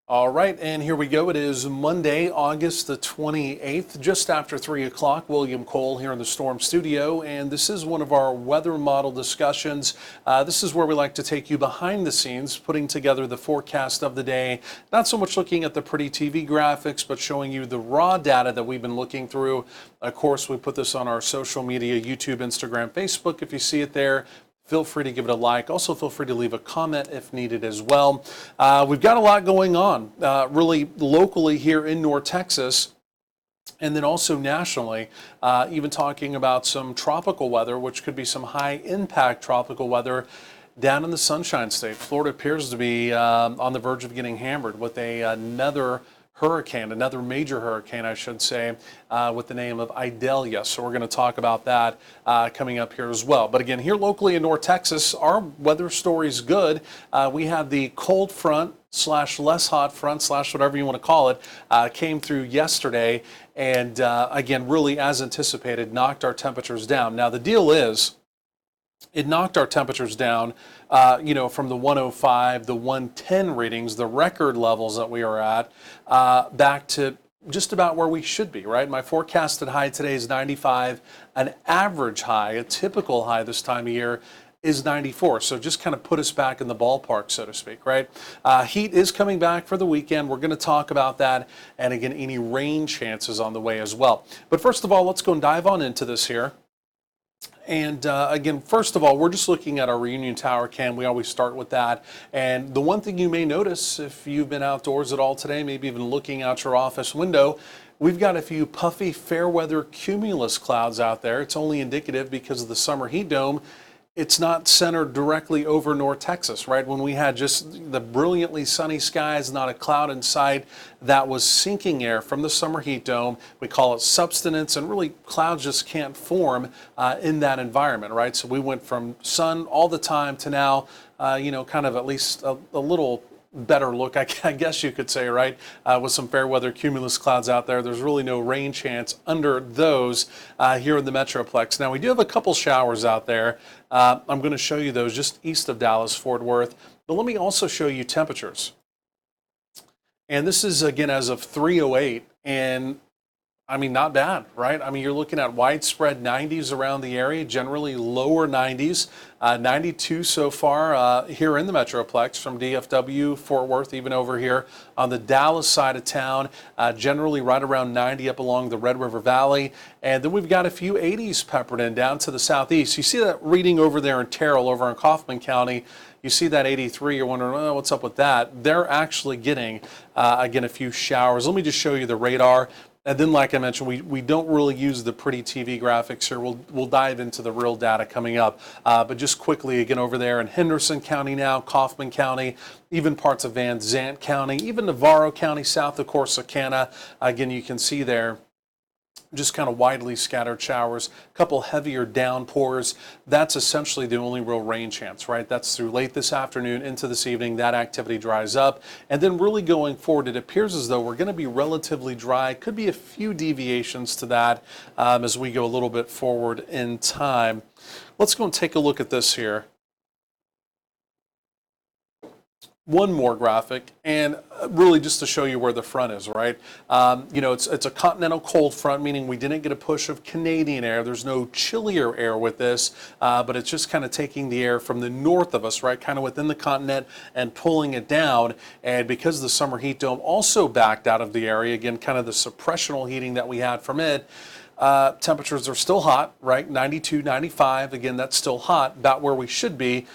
All right, and here we go. It is Monday, August the 28th, just after 3 o'clock. William Cole here in the Storm Studio, and this is one of our weather model discussions. This is where we like to take you behind the scenes, putting together the forecast of the day. Not so much looking at the pretty TV graphics, but showing you the raw data that we've been looking through. Of course, we put this on our social media, YouTube, Instagram, Facebook. If you see it there, feel free to give it a like. Also, feel free to leave a comment if needed as well. We've got a lot going on, really locally here in North Texas, and then also nationally, even talking about some tropical weather, which could be some high impact tropical weather down in the Sunshine State. Florida appears to be on the verge of getting hammered with another hurricane, another major hurricane, I should say, with the name of Idalia. So we're going to talk about that coming up here as well. But again, here locally in North Texas, our weather story is good. We have the cold front slash less hot front slash whatever you want to call it, came through yesterday and again, really as anticipated, knocked our temperatures down. Now the deal is, it knocked our temperatures down, from the 105, the 110 readings, the record levels that we are at, back to just about where we should be, right? My forecasted high today is 95. An average high, a typical high this time of year, is 94. So just kind of put us back in the ballpark, so to speak, right? Heat is coming back for the weekend. We're going to talk about that. And again, any rain chances on the way as well. But first of all, let's go and dive on into this here. And again, first of all, we're just looking at our Reunion Tower cam. We always start with that. And the one thing you may notice if you've been outdoors at all today, maybe even looking out your office window, we've got a few puffy fair weather cumulus clouds out there. It's only indicative because of the summer heat dome. It's not centered directly over North Texas, right? When we had just the brilliantly sunny skies, not a cloud in sight, that was sinking air from the summer heat dome. We call it subsidence, and really clouds just can't form in that environment, right? So we went from sun all the time to now, kind of at least a little better look, I guess you could say, right? With some fair weather cumulus clouds out there. There's really no rain chance under those here in the Metroplex. Now, we do have a couple showers out there. I'm going to show you those just east of Dallas, Fort Worth. But let me also show you temperatures. And this is, again, as of 3:08. And I mean, not bad, right? I mean, you're looking at widespread 90s around the area, generally lower 90s, 92 so far here in the Metroplex from DFW, Fort Worth, even over here on the Dallas side of town, generally right around 90 up along the Red River Valley. And then we've got a few 80s peppered in down to the southeast. You see that reading over there in Terrell, over in Kaufman County. You see that 83, you're wondering, oh, what's up with that? They're actually getting, again, a few showers. Let me just show you the radar. And then, like I mentioned, we don't really use the pretty TV graphics here. We'll dive into the real data coming up. But just quickly, again, over there in Henderson County now, Kaufman County, even parts of Van Zant County, even Navarro County, south of Corsicana. Again, you can see there just kind of widely scattered showers, a couple heavier downpours. That's essentially the only real rain chance, right? That's through late this afternoon into this evening. That activity dries up. And then really going forward, it appears as though we're going to be relatively dry. Could be a few deviations to that as we go a little bit forward in time. Let's go and take a look at this here. One more graphic, and really just to show you where the front is, right? It's a continental cold front, meaning we didn't get a push of Canadian air. There's no chillier air with this, but it's just kind of taking the air from the north of us, right, kind of within the continent and pulling it down. And because the summer heat dome also backed out of the area, again, kind of the suppressional heating that we had from it, temperatures are still hot, right? 92, 95, again, that's still hot, about where we should be.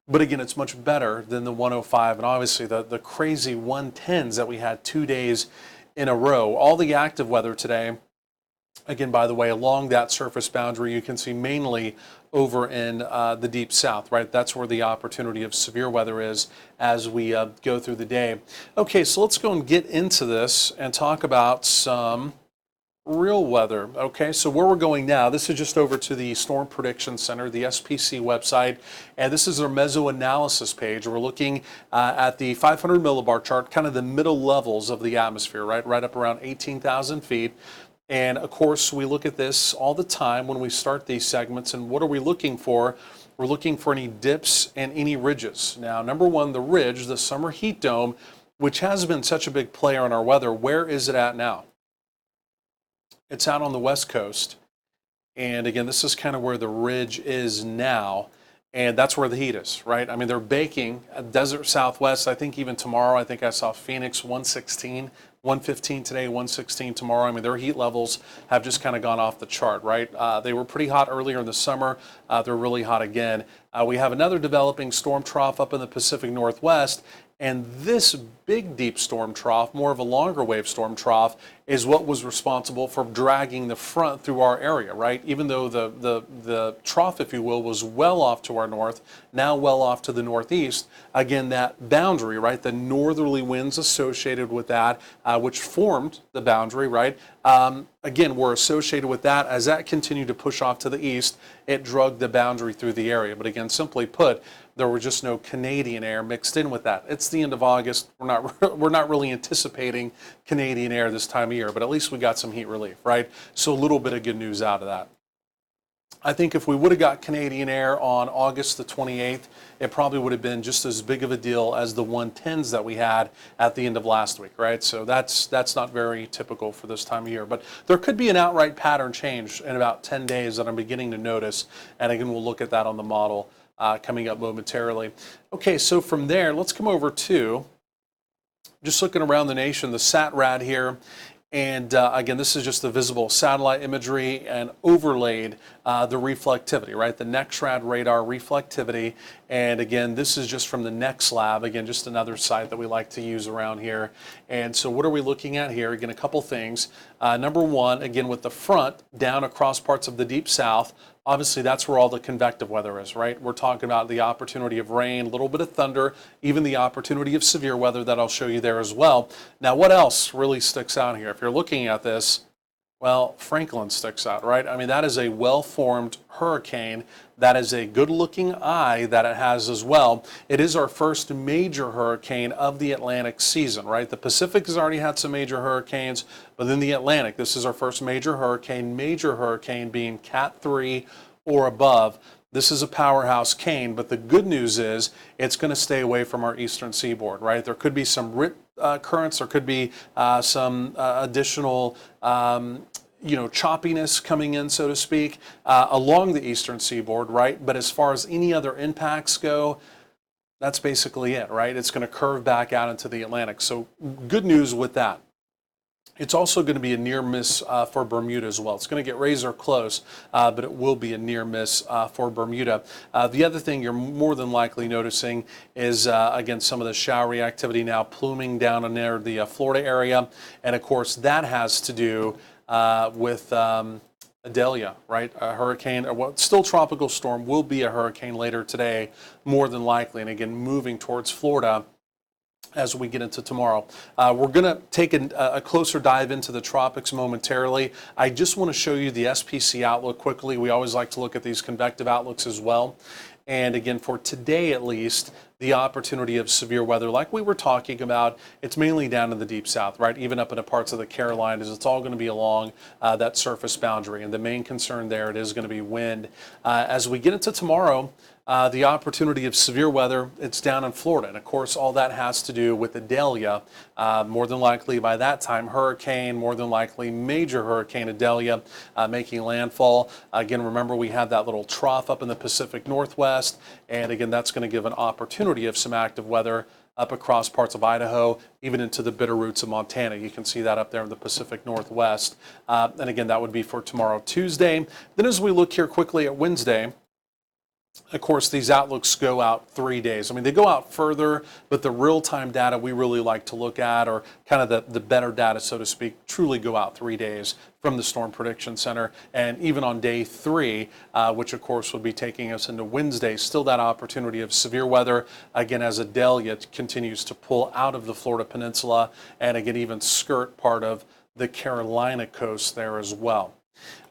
But again, it's much better than the 105 and obviously the crazy 110s that we had 2 days in a row. All the active weather today, again, by the way, along that surface boundary, you can see mainly over in the deep south, right? That's where the opportunity of severe weather is as we go through the day. Okay, so let's go and get into this and talk about some real weather. Okay, so where we're going now, this is just over to the Storm Prediction Center, the SPC website, and this is our mesoanalysis page. We're looking at the 500 millibar chart, kind of the middle levels of the atmosphere, right up around 18,000 feet. And of course, we look at this all the time when we start these segments. And what are we looking for? We're looking for any dips and any ridges. Now, number one, the ridge, the summer heat dome, which has been such a big player in our weather, where is it at now? It's out on the west coast. And again, this is kind of where the ridge is now. And that's where the heat is, right? I mean, they're baking desert Southwest. I think even tomorrow, I think I saw Phoenix 116, 115 today, 116 tomorrow. I mean, their heat levels have just kind of gone off the chart, right? They were pretty hot earlier in the summer. They're really hot again. We have another developing storm trough up in the Pacific Northwest. And this big deep storm trough, more of a longer wave storm trough, is what was responsible for dragging the front through our area, right? Even though the trough, if you will, was well off to our north, now well off to the northeast. Again, that boundary, right? The northerly winds associated with that, which formed the boundary, right? Again, were associated with that. As that continued to push off to the east, it dragged the boundary through the area. But again, simply put, there was just no Canadian air mixed in with that. It's the end of August. We're not really anticipating Canadian air this time of year, but at least we got some heat relief, right? So a little bit of good news out of that. I think if we would have got Canadian air on August the 28th, it probably would have been just as big of a deal as the 110s that we had at the end of last week, right? So that's not very typical for this time of year. But there could be an outright pattern change in about 10 days that I'm beginning to notice. And again, we'll look at that on the model coming up momentarily. Okay, so from there, let's come over to just looking around the nation, the SAT-RAD here. And again, this is just the visible satellite imagery and overlaid the reflectivity, right? The NEXRAD radar reflectivity. And again, this is just from the NEX Lab. Again, just another site that we like to use around here. And so what are we looking at here? Again, a couple things. Number one, again, with the front down across parts of the deep south, obviously that's where all the convective weather is, right? We're talking about the opportunity of rain, a little bit of thunder, even the opportunity of severe weather that I'll show you there as well. Now, what else really sticks out here? If you're looking at this, well, Franklin sticks out, right? I mean, that is a well-formed hurricane. That is a good-looking eye that it has as well. It is our first major hurricane of the Atlantic season, right? The Pacific has already had some major hurricanes, but then the Atlantic, this is our first major hurricane being Cat 3 or above. This is a powerhouse cane, but the good news is it's going to stay away from our eastern seaboard, right? There could be some rip currents, there could be some additional choppiness coming in, so to speak, along the eastern seaboard, right? But as far as any other impacts go, that's basically it, right? It's going to curve back out into the Atlantic. So good news with that. It's also going to be a near miss for Bermuda as well. It's going to get razor close, but it will be a near miss for Bermuda. The other thing you're more than likely noticing is, again, some of the showery activity now pluming down near the Florida area. And of course, that has to do with Idalia, right? A hurricane, or still tropical storm, will be a hurricane later today, more than likely. And again, moving towards Florida as we get into tomorrow. We're going to take a closer dive into the tropics momentarily. I just want to show you the SPC outlook quickly. We always like to look at these convective outlooks as well. And again, for today at least, the opportunity of severe weather, like we were talking about, it's mainly down in the deep south, right? Even up into parts of the Carolinas, it's all going to be along that surface boundary. And the main concern there, it is going to be wind. As we get into tomorrow, the opportunity of severe weather, it's down in Florida. And of course, all that has to do with Idalia. More than likely by that time, hurricane, more than likely major hurricane Idalia making landfall. Again, remember we had that little trough up in the Pacific Northwest. And again, that's going to give an opportunity of some active weather up across parts of Idaho, even into the bitter roots of Montana. You can see that up there in the Pacific Northwest. And again, that would be for tomorrow, Tuesday. Then as we look here quickly at Wednesday, of course, these outlooks go out 3 days. I mean, they go out further, but the real-time data we really like to look at, or kind of the better data, so to speak, truly go out 3 days from the Storm Prediction Center. And even on day 3, which of course will be taking us into Wednesday, still that opportunity of severe weather, again, as Idalia continues to pull out of the Florida Peninsula, and again, even skirt part of the Carolina coast there as well.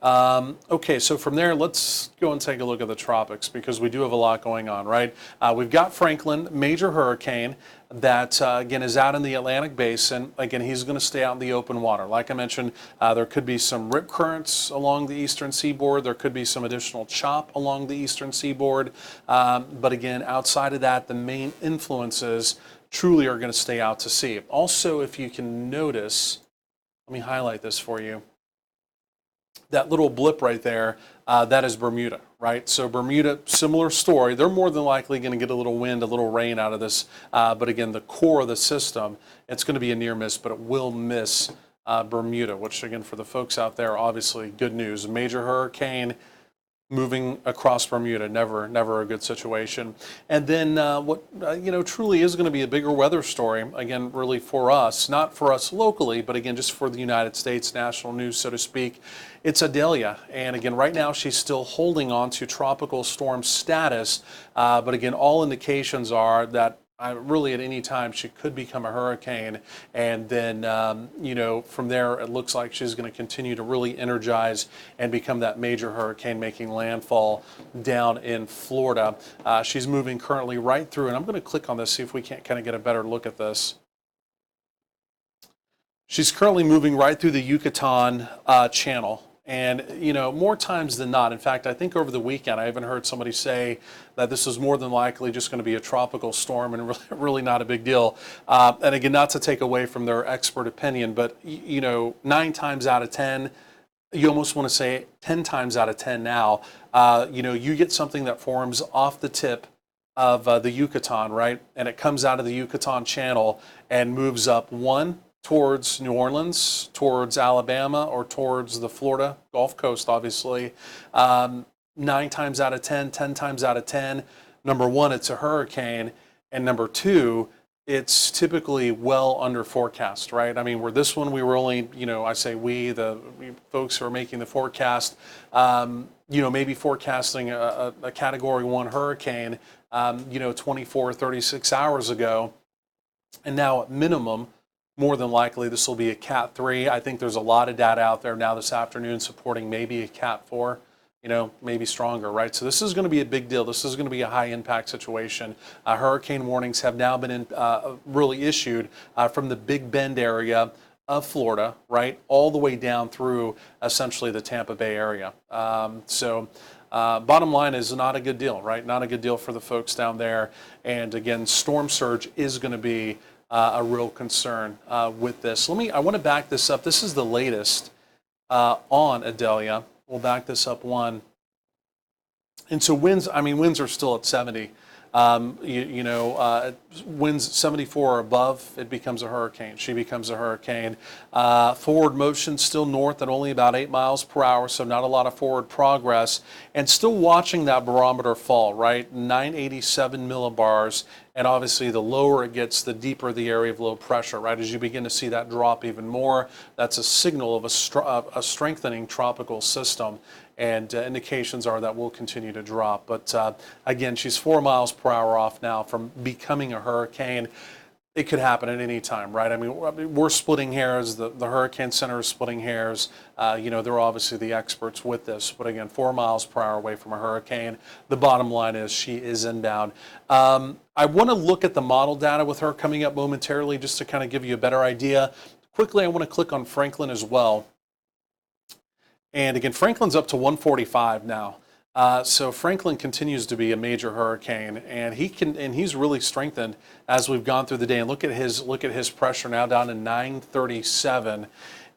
Okay, so from there, let's go and take a look at the tropics, because we do have a lot going on, right? We've got Franklin, major hurricane, that again is out in the Atlantic Basin. Again, he's going to stay out in the open water. Like I mentioned, there could be some rip currents along the eastern seaboard. There could be some additional chop along the eastern seaboard. But again, outside of that, the main influences truly are going to stay out to sea. Also, if you can notice, let me highlight this for you. That little blip right there, that is Bermuda, right? So Bermuda, similar story. They're more than likely going to get a little wind, a little rain out of this. But again, the core of the system, it's going to be a near miss, but it will miss Bermuda, which again, for the folks out there, obviously good news. A major hurricane moving across Bermuda, never a good situation. And then what truly is going to be a bigger weather story, again, really for us, not for us locally, but again, just for the United States, national news, so to speak. It's Adelia, and again, right now she's still holding on to tropical storm status, but again, all indications are that really at any time she could become a hurricane, and then from there it looks like she's going to continue to really energize and become that major hurricane making landfall down in Florida. She's moving currently right through, and I'm going to click on this, see if we can't kind of get a better look at this. She's currently moving right through the Yucatan channel. And, more times than not, in fact, I think over the weekend, I even heard somebody say that this is more than likely just going to be a tropical storm and really not a big deal. And again, not to take away from their expert opinion, but, 9 times out of 10, you almost want to say 10 times out of 10 now, you get something that forms off the tip of the Yucatan, right? And it comes out of the Yucatan channel and moves up towards New Orleans, towards Alabama, or towards the Florida Gulf Coast, obviously. 9 times out of 10, 10 times out of 10, number one, it's a hurricane, and number two, it's typically well under forecast, right? I mean, where this one, we were only, I say the folks who are making the forecast, maybe forecasting a Category 1 hurricane, 24, 36 hours ago, and now at minimum, more than likely, this will be a Cat 3. I think there's a lot of data out there now this afternoon supporting maybe a Cat 4, maybe stronger, right? So this is going to be a big deal. This is going to be a high impact situation. Hurricane warnings have now been really issued from the Big Bend area of Florida, right, all the way down through essentially the Tampa Bay area. Bottom line is not a good deal, right? Not a good deal for the folks down there. And again, storm surge is going to be a real concern with this. I want to back this up. This is the latest on Adelia. We'll back this up one. And so winds are still at 70. Winds 74 or above, it becomes a hurricane. She becomes a hurricane. Forward motion still north at only about 8 miles per hour, so not a lot of forward progress. And still watching that barometer fall, right? 987 millibars. And obviously, the lower it gets, the deeper the area of low pressure, right? As you begin to see that drop even more, that's a signal of a strengthening tropical system. And indications are that will continue to drop. But again, she's 4 miles per hour off now from becoming a hurricane. It could happen at any time, right? I mean, we're splitting hairs. The Hurricane Center is splitting hairs. They're obviously the experts with this. But again, 4 miles per hour away from a hurricane. The bottom line is she is inbound. I want to look at the model data with her coming up momentarily just to kind of give you a better idea. Quickly, I want to click on Franklin as well. And again, Franklin's up to 145 now. So Franklin continues to be a major hurricane, and he's really strengthened as we've gone through the day. And look at his pressure now down to 937,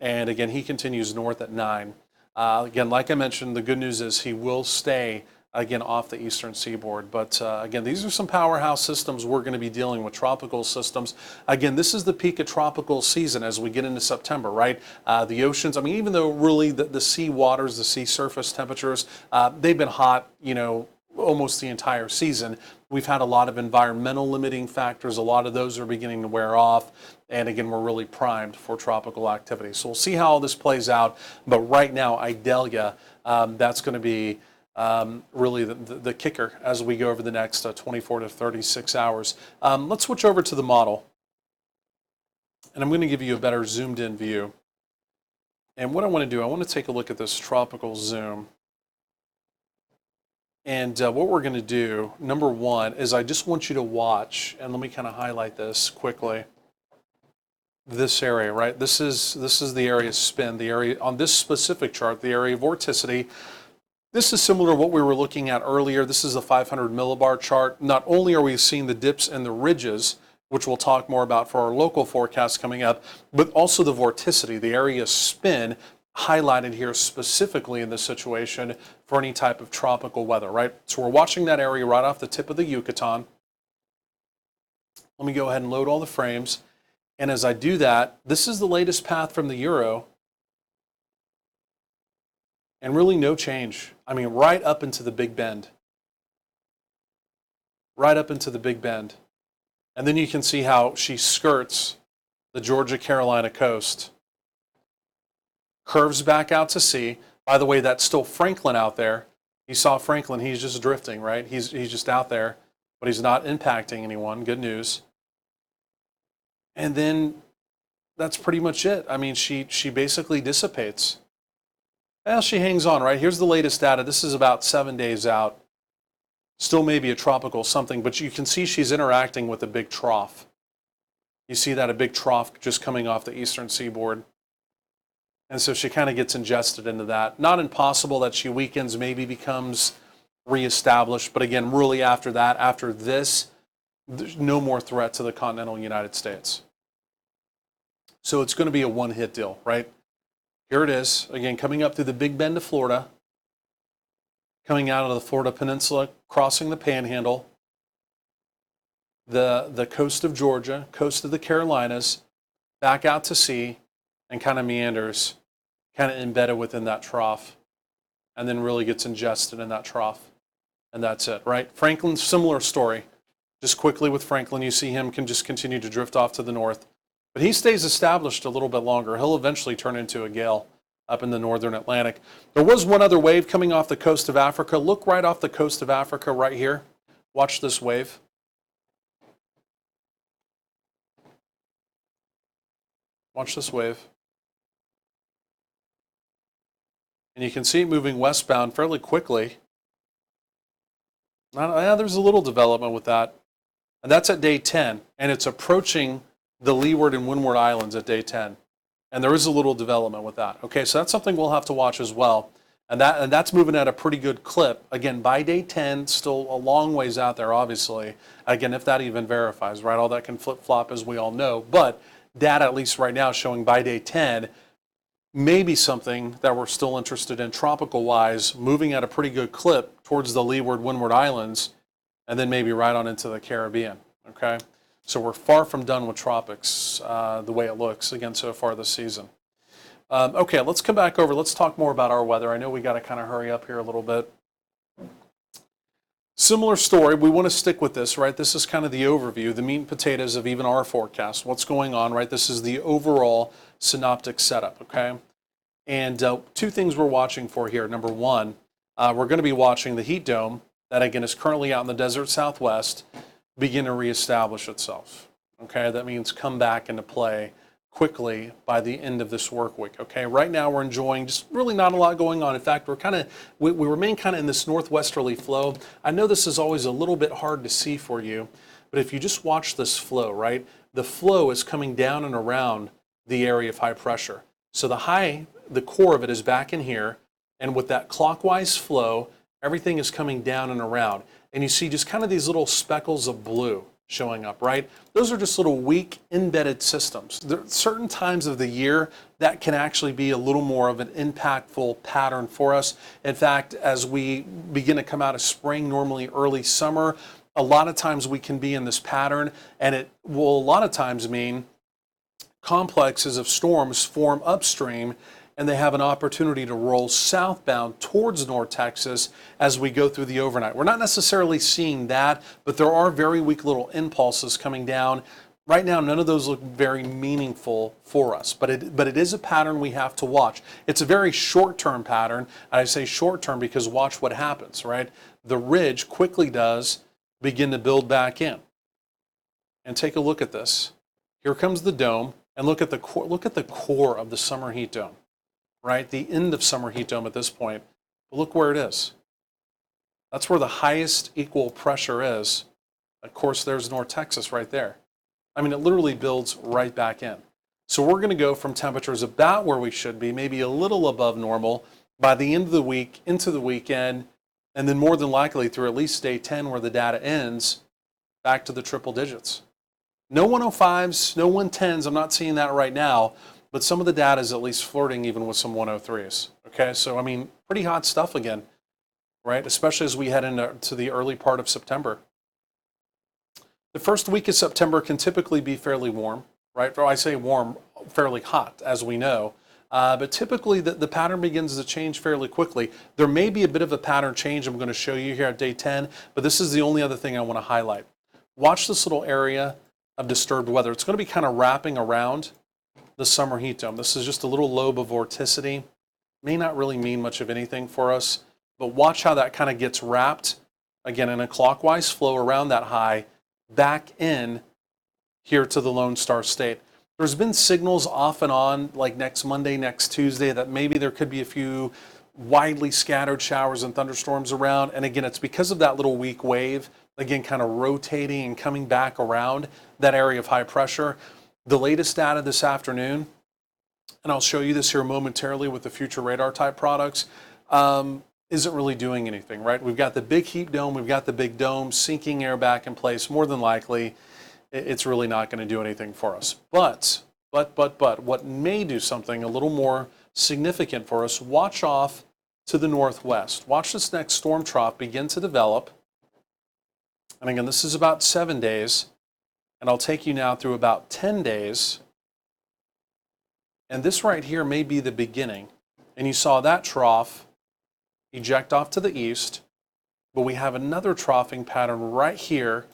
and again he continues north at 9. Again, like I mentioned, the good news is he will stay again off the eastern seaboard. But again, these are some powerhouse systems we're going to be dealing with, tropical systems. Again, this is the peak of tropical season as we get into September, right? The oceans, even though really the sea waters, the sea surface temperatures, they've been hot, almost the entire season. We've had a lot of environmental limiting factors. A lot of those are beginning to wear off. And again, we're really primed for tropical activity. So we'll see how all this plays out. But right now, Idalia, that's going to be really the kicker as we go over the next 24 to 36 hours. Let's switch over to the model. And I'm going to give you a better zoomed in view. And what I want to do, I want to take a look at this tropical zoom. And what we're going to do, number one, is I just want you to watch, and let me kind of highlight this quickly. This area, right? This is the area spin, the area on this specific chart, the area of vorticity. This is similar to what we were looking at earlier. This is the 500 millibar chart. Not only are we seeing the dips and the ridges which we'll talk more about for our local forecast coming up, but also the vorticity, the area spin highlighted here specifically in this situation for any type of tropical weather, right? So we're watching that area right off the tip of the Yucatan. Let me go ahead and load all the frames. And as I do that, this is the latest path from the Euro. And really no change. I mean, right up into the Big Bend. Right up into the Big Bend. And then you can see how she skirts the Georgia-Carolina coast. Curves back out to sea. By the way, that's still Franklin out there. You saw Franklin, he's just drifting, right? He's just out there, but he's not impacting anyone. Good news. And then that's pretty much it. I mean, she basically dissipates. Well, she hangs on, right? Here's the latest data. This is about 7 days out. Still maybe a tropical something, but you can see she's interacting with a big trough. You see that, a big trough just coming off the eastern seaboard. And so she kind of gets ingested into that. Not impossible that she weakens, maybe becomes reestablished. But again, really after that, after this, there's no more threat to the continental United States. So it's going to be a one-hit deal, right? Here it is, again, coming up through the Big Bend of Florida, coming out of the Florida Peninsula, crossing the Panhandle, the coast of Georgia, coast of the Carolinas, back out to sea, and kind of meanders, kind of embedded within that trough, and then really gets ingested in that trough. And that's it, right? Franklin, similar story. Just quickly with Franklin, you see him can just continue to drift off to the north. But he stays established a little bit longer. He'll eventually turn into a gale up in the northern Atlantic. There was one other wave coming off the coast of Africa. Look right off the coast of Africa right here. Watch this wave. Watch this wave. And you can see it moving westbound fairly quickly. Now, there's a little development with that. And that's at day 10. And it's approaching the Leeward and Windward Islands at day 10. And there is a little development with that. Okay, so that's something we'll have to watch as well. And that's moving at a pretty good clip. Again, by day 10, still a long ways out there, obviously. Again, if that even verifies, right? All that can flip-flop, as we all know. But data, at least right now, showing by day 10, maybe something that we're still interested in tropical-wise, moving at a pretty good clip towards the Leeward, Windward Islands, and then maybe right on into the Caribbean, okay? So we're far from done with tropics, the way it looks, again, so far this season. Okay, let's come back over. Let's talk more about our weather. I know we got to kind of hurry up here a little bit. Similar story. We want to stick with this, right? This is kind of the overview, the meat and potatoes of even our forecast. What's going on, right? This is the overall synoptic setup, okay? And two things we're watching for here. Number one, we're going to be watching the heat dome that, again, is currently out in the desert southwest begin to reestablish itself, okay? That means come back into play quickly by the end of this work week, okay? Right now we're enjoying just really not a lot going on. In fact, we remain kind of in this northwesterly flow. I know this is always a little bit hard to see for you, but if you just watch this flow, right? The flow is coming down and around the area of high pressure. So the core of it is back in here, and with that clockwise flow, everything is coming down and around. And you see just kind of these little speckles of blue showing up, right? Those are just little weak embedded systems. There are certain times of the year that can actually be a little more of an impactful pattern for us. In fact, as we begin to come out of spring, normally early summer, a lot of times we can be in this pattern, and it will a lot of times mean complexes of storms form upstream, and they have an opportunity to roll southbound towards North Texas as we go through the overnight. We're not necessarily seeing that, but there are very weak little impulses coming down. Right now, none of those look very meaningful for us, but it is a pattern we have to watch. It's a very short-term pattern. I say short-term because watch what happens, right? The ridge quickly does begin to build back in. And take a look at this. Here comes the dome, and look at the core of the summer heat dome. Right, the end of summer heat dome at this point. But look where it is. That's where the highest equal pressure is. Of course, there's North Texas right there. I mean, it literally builds right back in. So we're going to go from temperatures about where we should be, maybe a little above normal, by the end of the week, into the weekend, and then more than likely through at least day 10 where the data ends, back to the triple digits. No 105s, no 110s. I'm not seeing that right now, but some of the data is at least flirting even with some 103s. Okay, so I mean, pretty hot stuff again, right? Especially as we head into the early part of September. The first week of September can typically be fairly warm, right? Or I say warm, fairly hot, as we know. But typically the pattern begins to change fairly quickly. There may be a bit of a pattern change I'm going to show you here at day 10, but this is the only other thing I want to highlight. Watch this little area of disturbed weather. It's going to be kind of wrapping around the summer heat dome. This is just a little lobe of vorticity. May not really mean much of anything for us, but watch how that kind of gets wrapped, again, in a clockwise flow around that high, back in here to the Lone Star State. There's been signals off and on, like next Monday, next Tuesday, that maybe there could be a few widely scattered showers and thunderstorms around. And again, it's because of that little weak wave, again, kind of rotating and coming back around that area of high pressure. The latest data this afternoon, and I'll show you this here momentarily with the future radar type products, isn't really doing anything, right? We've got the big heat dome, we've got the big dome sinking air back in place. More than likely, it's really not going to do anything for us. But what may do something a little more significant for us, watch off to the northwest. Watch this next storm trough begin to develop. And again, this is about 7 days. And I'll take you now through about 10 days. And this right here may be the beginning. And you saw that trough eject off to the east. But we have another troughing pattern right here.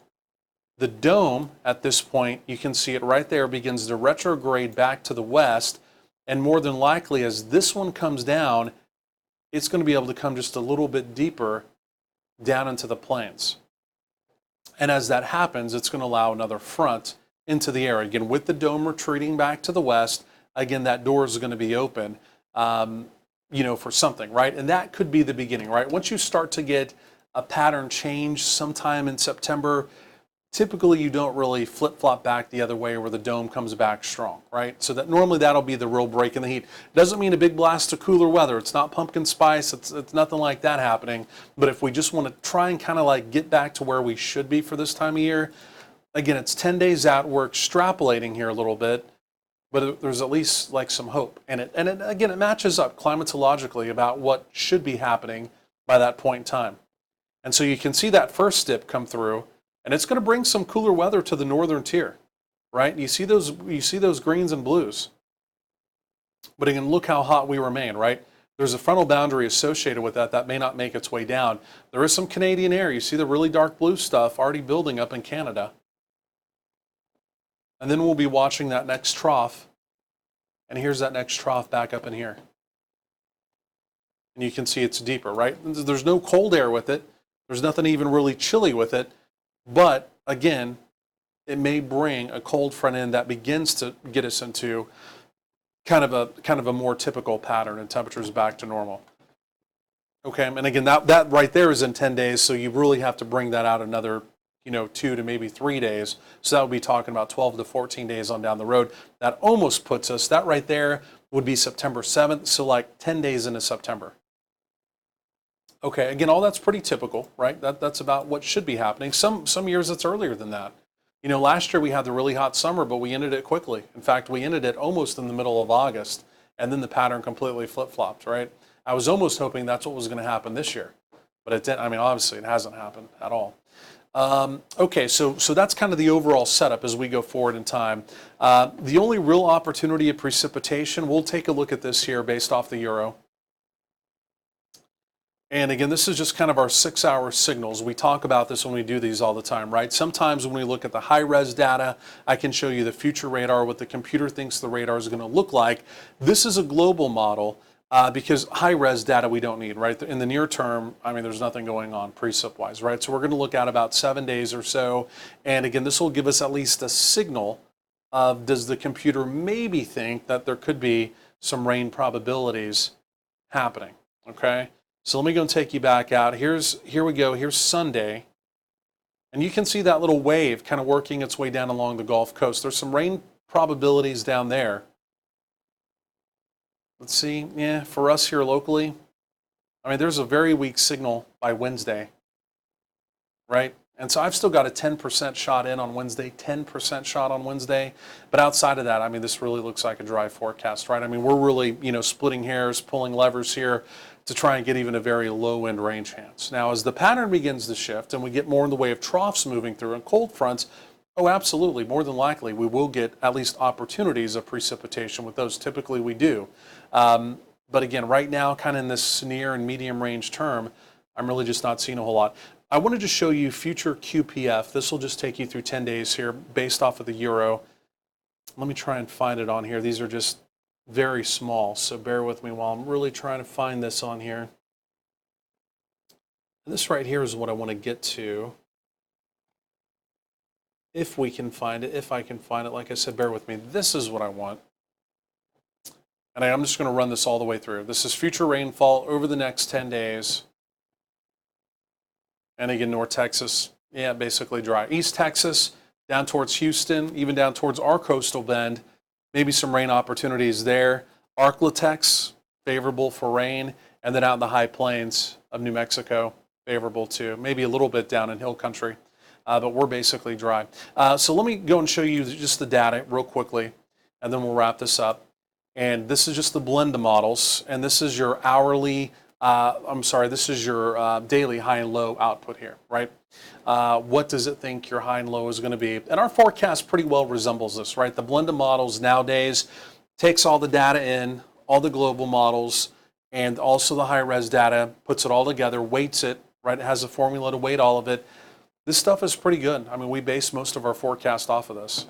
The dome, at this point, you can see it right there, begins to retrograde back to the west. And more than likely, as this one comes down, it's going to be able to come just a little bit deeper down into the plains. And as that happens, it's going to allow another front into the air. Again, with the dome retreating back to the west, again, that door is going to be open, for something, right? And that could be the beginning, right? Once you start to get a pattern change sometime in September, typically you don't really flip-flop back the other way where the dome comes back strong, right? So that normally that'll be the real break in the heat. Doesn't mean a big blast of cooler weather. It's not pumpkin spice. It's nothing like that happening. But if we just want to try and kind of like get back to where we should be for this time of year, again, it's 10 days out. We're extrapolating here a little bit, but there's at least like some hope. And it matches up climatologically about what should be happening by that point in time. And so you can see that first dip come through. And it's going to bring some cooler weather to the northern tier, right? You see those greens and blues. But again, look how hot we remain, right? There's a frontal boundary associated with that may not make its way down. There is some Canadian air. You see the really dark blue stuff already building up in Canada. And then we'll be watching that next trough. And here's that next trough back up in here. And you can see it's deeper, right? There's no cold air with it. There's nothing even really chilly with it. But again, it may bring a cold front end that begins to get us into kind of a more typical pattern and temperatures back to normal. Okay, and again, that right there is in 10 days, so you really have to bring that out another 2 to maybe 3 days. So that would be talking about 12 to 14 days on down the road. That almost puts us, that right there would be September 7th, so like 10 days into September. Okay, again, all that's pretty typical, right? That's about what should be happening. Some years it's earlier than that. Last year we had the really hot summer, but we ended it quickly. In fact, we ended it almost in the middle of August, and then the pattern completely flip-flopped, right? I was almost hoping that's what was going to happen this year, but it didn't. I mean, obviously it hasn't happened at all. Okay, so that's kind of the overall setup as we go forward in time. The only real opportunity of precipitation, we'll take a look at this here based off the Euro. And again, this is just kind of our 6-hour signals. We talk about this when we do these all the time, right? Sometimes when we look at the high-res data, I can show you the future radar, what the computer thinks the radar is going to look like. This is a global model because high-res data we don't need, right? In the near term, I mean, there's nothing going on precip-wise, right? So we're going to look at about 7 days or so. And again, this will give us at least a signal of does the computer maybe think that there could be some rain probabilities happening, okay? So let me go and take you back out. Here we go. Here's Sunday. And you can see that little wave kind of working its way down along the Gulf Coast. There's some rain probabilities down there. Let's see. Yeah, for us here locally, I mean, there's a very weak signal by Wednesday, right? And so I've still got a 10% shot in on Wednesday, 10% shot on Wednesday. But outside of that, I mean, this really looks like a dry forecast, right? I mean, we're really, splitting hairs, pulling levers here to try and get even a very low end rain chance. Now, as the pattern begins to shift and we get more in the way of troughs moving through and cold fronts, oh, absolutely, more than likely, we will get at least opportunities of precipitation with those. Typically we do. But again, right now, kind of in this near and medium range term, I'm really just not seeing a whole lot. I wanted to show you future QPF. This will just take you through 10 days here based off of the euro. Let me try and find it on here. These are just very small, so bear with me while I'm really trying to find this on here. And this right here is what I want to get to. If we can find it, if I can find it, like I said, bear with me. This is what I want. And I'm just going to run this all the way through. This is future rainfall over the next 10 days. And again, North Texas, yeah, basically dry. East Texas, down towards Houston, even down towards our coastal bend, maybe some rain opportunities there. Arklatex, favorable for rain. And then out in the high plains of New Mexico, favorable too. Maybe a little bit down in hill country, but we're basically dry. So let me go and show you just the data real quickly, and then we'll wrap this up. And this is just the blend of models, and this is your hourly, this is your daily high and low output here, right? What does it think your high and low is going to be? And our forecast pretty well resembles this, right? The blend of models nowadays takes all the data in, all the global models, and also the high-res data, puts it all together, weights it, right? It has a formula to weight all of it. This stuff is pretty good. I mean, we base most of our forecast off of this.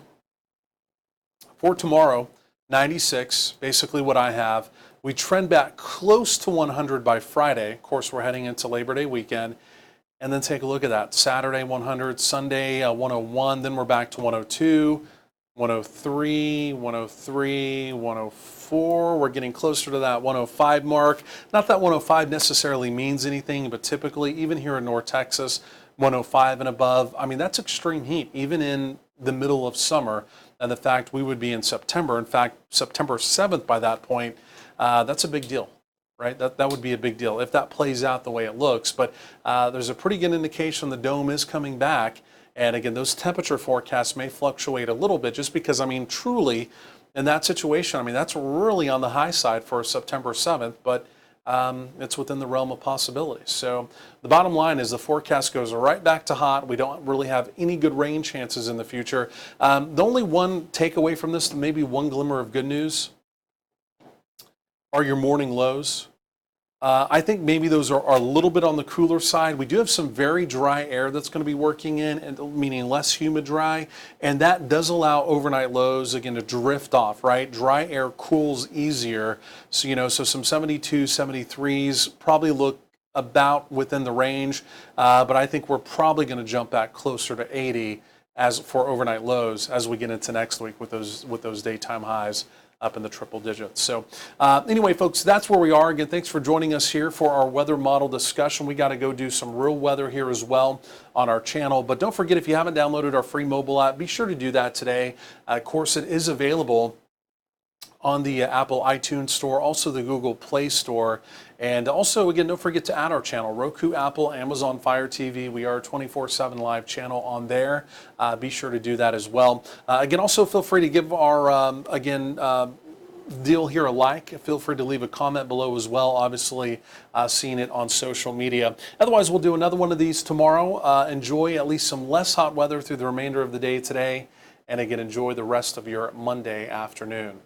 For tomorrow, 96, basically what I have. We trend back close to 100 by Friday. Of course, we're heading into Labor Day weekend. And then take a look at that. Saturday, 100, Sunday, 101. Then we're back to 102, 103, 103, 104. We're getting closer to that 105 mark. Not that 105 necessarily means anything, but typically, even here in North Texas, 105 and above, I mean, that's extreme heat, even in the middle of summer. And the fact we would be in September, in fact, September 7th by that point, that's a big deal, right? That would be a big deal if that plays out the way it looks. But there's a pretty good indication the dome is coming back. And again, those temperature forecasts may fluctuate a little bit just because, I mean, truly, in that situation, I mean, that's really on the high side for September 7th, but it's within the realm of possibilities. So the bottom line is the forecast goes right back to hot. We don't really have any good rain chances in the future. The only one takeaway from this, maybe one glimmer of good news, are your morning lows. I think maybe those are a little bit on the cooler side. We do have some very dry air that's going to be working in, and meaning less humid dry, and that does allow overnight lows, again, to drift off, right? Dry air cools easier, so, so some 72, 73s probably look about within the range, but I think we're probably going to jump back closer to 80 as for overnight lows as we get into next week with those daytime highs up in the triple digits. So anyway, folks, that's where we are. Again, thanks for joining us here for our weather model discussion. We got to go do some real weather here as well on our channel. But don't forget, if you haven't downloaded our free mobile app, be sure to do that today. Of course, it is available on the Apple iTunes Store, also the Google Play Store. And also, again, don't forget to add our channel, Roku, Apple, Amazon Fire TV. We are a 24/7 live channel on there. Be sure to do that as well. Again, also feel free to give our, deal here a like. Feel free to leave a comment below as well, obviously seeing it on social media. Otherwise, we'll do another one of these tomorrow. Enjoy at least some less hot weather through the remainder of the day today. And again, enjoy the rest of your Monday afternoon.